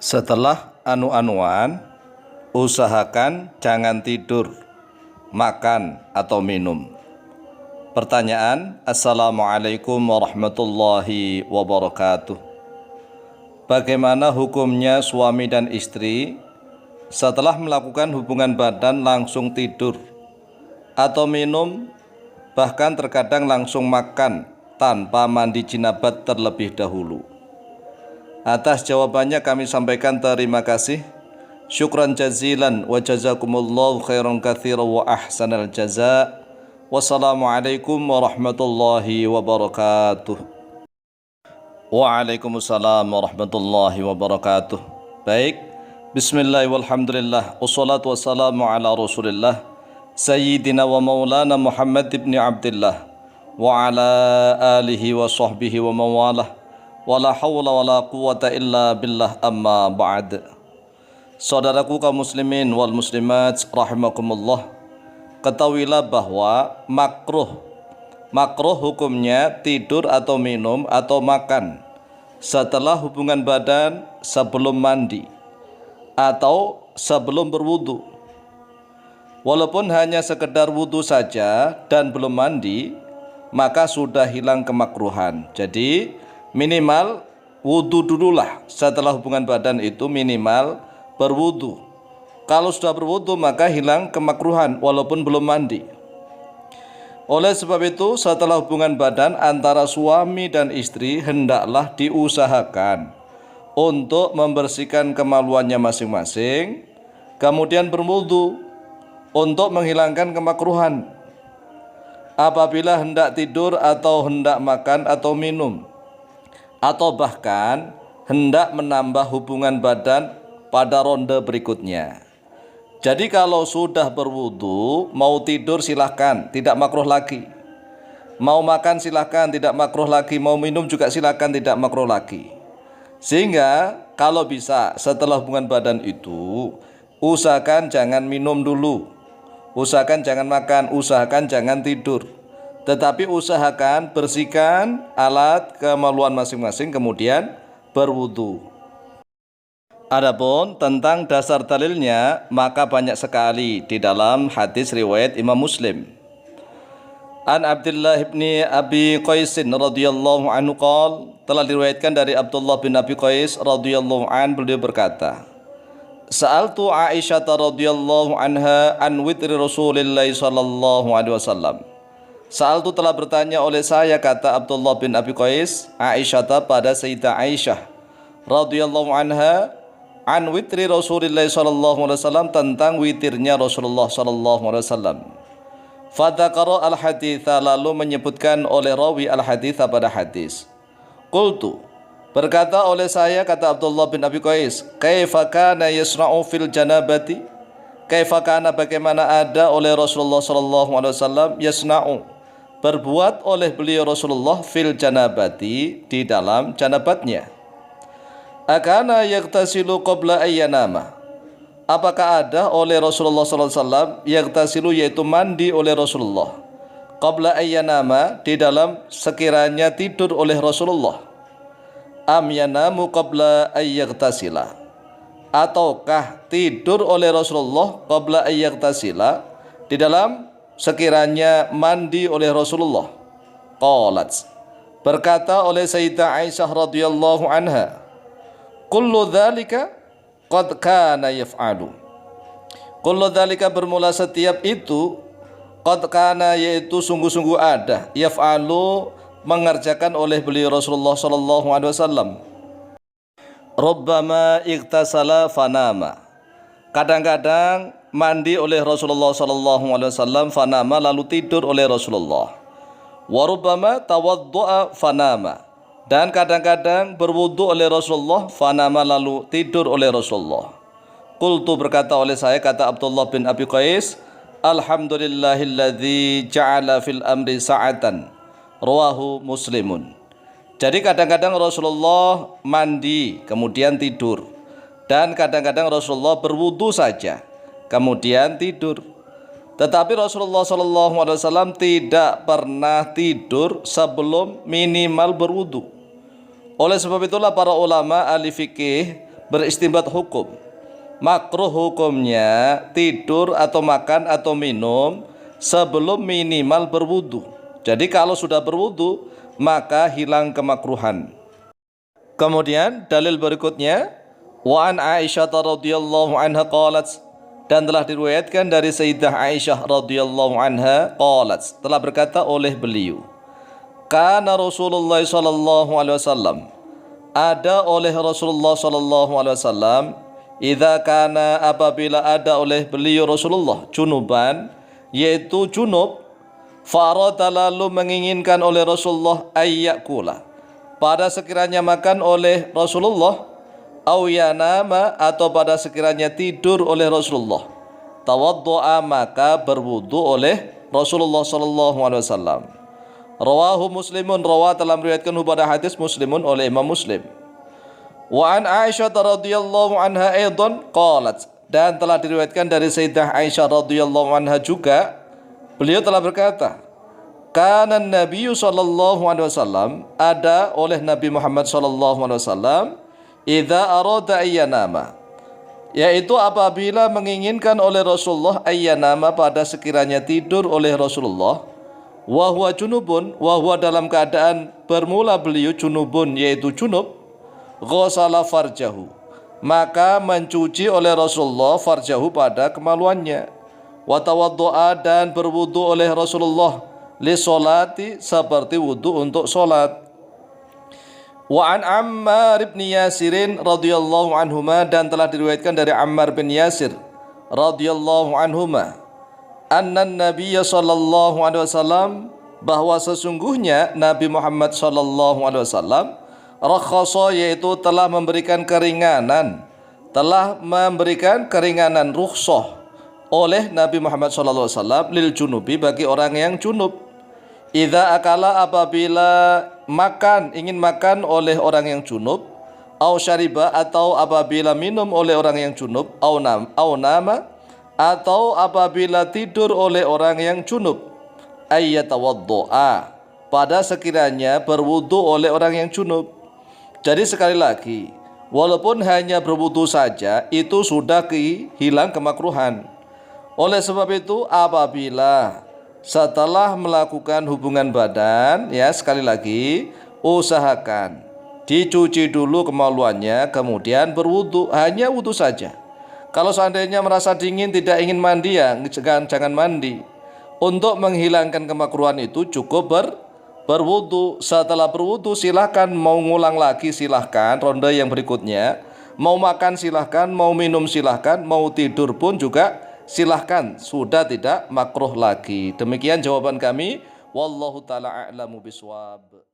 Setelah anu-anuan, usahakan jangan tidur, makan atau minum. Pertanyaan, Assalamualaikum warahmatullahi wabarakatuh. Bagaimana hukumnya suami dan istri setelah melakukan hubungan badan langsung tidur atau minum, bahkan terkadang langsung makan tanpa mandi jinabat terlebih dahulu? Atas jawabannya kami sampaikan terima kasih. Syukran jazilan wa jazakumullahu khairan katsiran wa ahsanal jaza. Wassalamualaikum warahmatullahi wabarakatuh. Waalaikumsalam warahmatullahi wabarakatuh. Baik, bismillah walhamdulillah, wassalatu wassalamu ala rasulillah Sayyidina wa maulana Muhammad ibn Abdillah wa ala alihi wa sahbihi wa mawalah. Wala hawla wala quwata illa billah, amma ba'd. Saudaraku kaum muslimin wal muslimat rahimakumullah, ketahuilah bahwa makruh hukumnya tidur atau minum atau makan setelah hubungan badan sebelum mandi atau sebelum berwudu. Walaupun hanya sekedar wudu saja dan belum mandi, maka sudah hilang kemakruhan. Jadi minimal wudu dululah, setelah hubungan badan itu minimal berwudu. Kalau sudah berwudu maka hilang kemakruhan walaupun belum mandi. Oleh sebab itu setelah hubungan badan antara suami dan istri hendaklah diusahakan untuk membersihkan kemaluannya masing-masing, kemudian berwudu untuk menghilangkan kemakruhan. Apabila hendak tidur atau hendak makan atau minum, atau bahkan hendak menambah hubungan badan pada ronde berikutnya. Jadi kalau sudah berwudu, mau tidur silahkan, tidak makruh lagi. Mau makan silahkan, tidak makruh lagi. Mau minum juga silahkan, tidak makruh lagi. Sehingga kalau bisa setelah hubungan badan itu, usahakan jangan minum dulu, usahakan jangan makan, usahakan jangan tidur. Tetapi usahakan bersihkan alat kemaluan masing-masing kemudian berwudu. Adapun tentang dasar dalilnya, maka banyak sekali di dalam hadis riwayat Imam Muslim. An Abdullah bin Abi Qais radhiyallahu anhu qala, telah diriwayatkan dari Abdullah bin Abi Qais radhiyallahu an, beliau berkata, Sa'altu Aisyah radhiyallahu anha an witri Rasulillah sallallahu alaihi wasallam. Sa'altu telah bertanya oleh saya, kata Abdullah bin Abi Qais, Aisyah pada Sayyidah Aisyah radhiyallahu anha, an witri Rasulillah sallallahu alaihi wasallam, tentang witirnya Rasulullah sallallahu alaihi wasallam. Fadzakara al-haditha, lalu menyebutkan oleh rawi al-hadits pada hadis. Qultu, berkata oleh saya, kata Abdullah bin Abi Qais, kaifa kana yasna'u fil janabati? Kaifa kana, bagaimana ada oleh Rasulullah sallallahu alaihi wasallam, yasna'u, berbuat oleh beliau Rasulullah, fil janabati, di dalam janabatnya. Akana yaghtasilu qabla ayyanama, apakah ada oleh Rasulullah sallallahu alaihi wasallam, yaghtasilu, yaitu mandi oleh Rasulullah, qabla ayyanama, di dalam sekiranya tidur oleh Rasulullah, am yanamu qabla ayyagtasila, ataukah tidur oleh Rasulullah qabla ayyagtasila, di dalam sekiranya mandi oleh Rasulullah. Qalat, berkata oleh Sayyidah Aisyah radhiyallahu anha, kullu dzalika qad kana yaf'alu. Kullu dzalika, bermula setiap itu, qad kana, yaitu sungguh-sungguh ada, yaf'alu, mengerjakan oleh beliau Rasulullah sallallahu alaihi wasallam. Rubbama igtasala fanama, kadang-kadang mandi oleh Rasulullah sallallahu alaihi wasallam, fanama, lalu tidur oleh Rasulullah. Wa rubbama tawaddu'a fanama, dan kadang-kadang berwudu oleh Rasulullah, fanama, lalu tidur oleh Rasulullah. Qultu, berkata oleh saya, kata Abdullah bin Abi Qais, alhamdulillahilladzi ja'ala fil amri sa'atan, rawahu Muslimun. Jadi kadang-kadang Rasulullah mandi kemudian tidur, dan kadang-kadang Rasulullah berwudu saja kemudian tidur. Tetapi Rasulullah SAW tidak pernah tidur sebelum minimal berwudu. Oleh sebab itulah para ulama ahli fikih beristinbat hukum. Makruh hukumnya tidur atau makan atau minum sebelum minimal berwudu. Jadi kalau sudah berwudu maka hilang kemakruhan. Kemudian dalil berikutnya, wa an Aisyah radhiyallahu anha qalat, dan telah diriwayatkan dari Sayyidah Aisyah radhiyallahu anha qalat, telah berkata oleh beliau, kana Rasulullah sallallahu alaihi wasallam, ada oleh Rasulullah sallallahu alaihi wasallam, idza kana, apabila ada oleh beliau Rasulullah, junuban, yaitu junub, farada, lalu menginginkan oleh Rasulullah, ayyakula, pada sekiranya makan oleh Rasulullah, au yanama, atau pada sekiranya tidur oleh Rasulullah, tawaddu'a, maka berwudu oleh Rasulullah sallallahu alaihi wasallam. Rawahu Muslimun, rawa, telah meriwayatkan pada hadis Muslimun oleh Imam Muslim. Wa an Aisyah radhiyallahu anha aidan qalat, dan telah diriwayatkan dari Sayyidah Aisyah radhiyallahu anha juga, beliau telah berkata, kana Nabi sallallahu alaihi wasallam, ada oleh Nabi Muhammad sallallahu alaihi wasallam, idza arada ayyanama, yaitu apabila menginginkan oleh Rasulullah, ayyanama, pada sekiranya tidur oleh Rasulullah, wa huwa junubun, wa huwa, dalam keadaan bermula beliau junubun, yaitu junub, ghasala farjahu, maka mencuci oleh Rasulullah farjahu, pada kemaluannya, wa tawaddu'a, dan berwudu oleh Rasulullah, li sholati, seperti wudu untuk solat. Wa an Ammar bin Yasirin radhiyallahu anhuma, dan telah diriwayatkan dari Ammar bin Yasir radhiyallahu anhuma, anna Nabiyya sallallahu alaihi wasallam, bahwa sesungguhnya Nabi Muhammad sallallahu alaihi wasallam, rakhasa, yaitu telah memberikan keringanan, rukhsah oleh Nabi Muhammad sallallahu alaihi wasallam, lil junubi, bagi orang yang junub, idza akala, apabila ingin makan oleh orang yang junub, au syariba, atau apabila minum oleh orang yang junub, au nama, atau apabila tidur oleh orang yang junub, ayyatawaddo'a, pada sekiranya berwudu oleh orang yang junub. Jadi sekali lagi, walaupun hanya berwudu saja, itu sudah hilang kemakruhan. Oleh sebab itu, apabila setelah melakukan hubungan badan, ya sekali lagi, usahakan dicuci dulu kemaluannya, kemudian berwudu, hanya wudu saja. Kalau seandainya merasa dingin, tidak ingin mandi, ya jangan mandi. Untuk menghilangkan kemakruhan itu cukup berwudu. Setelah berwudu silahkan, mau ngulang lagi silahkan, ronde yang berikutnya, mau makan silahkan, mau minum silahkan, mau tidur pun juga silahkan, sudah tidak makruh lagi. Demikian jawaban kami, wallahu ta'ala a'lamu biswab.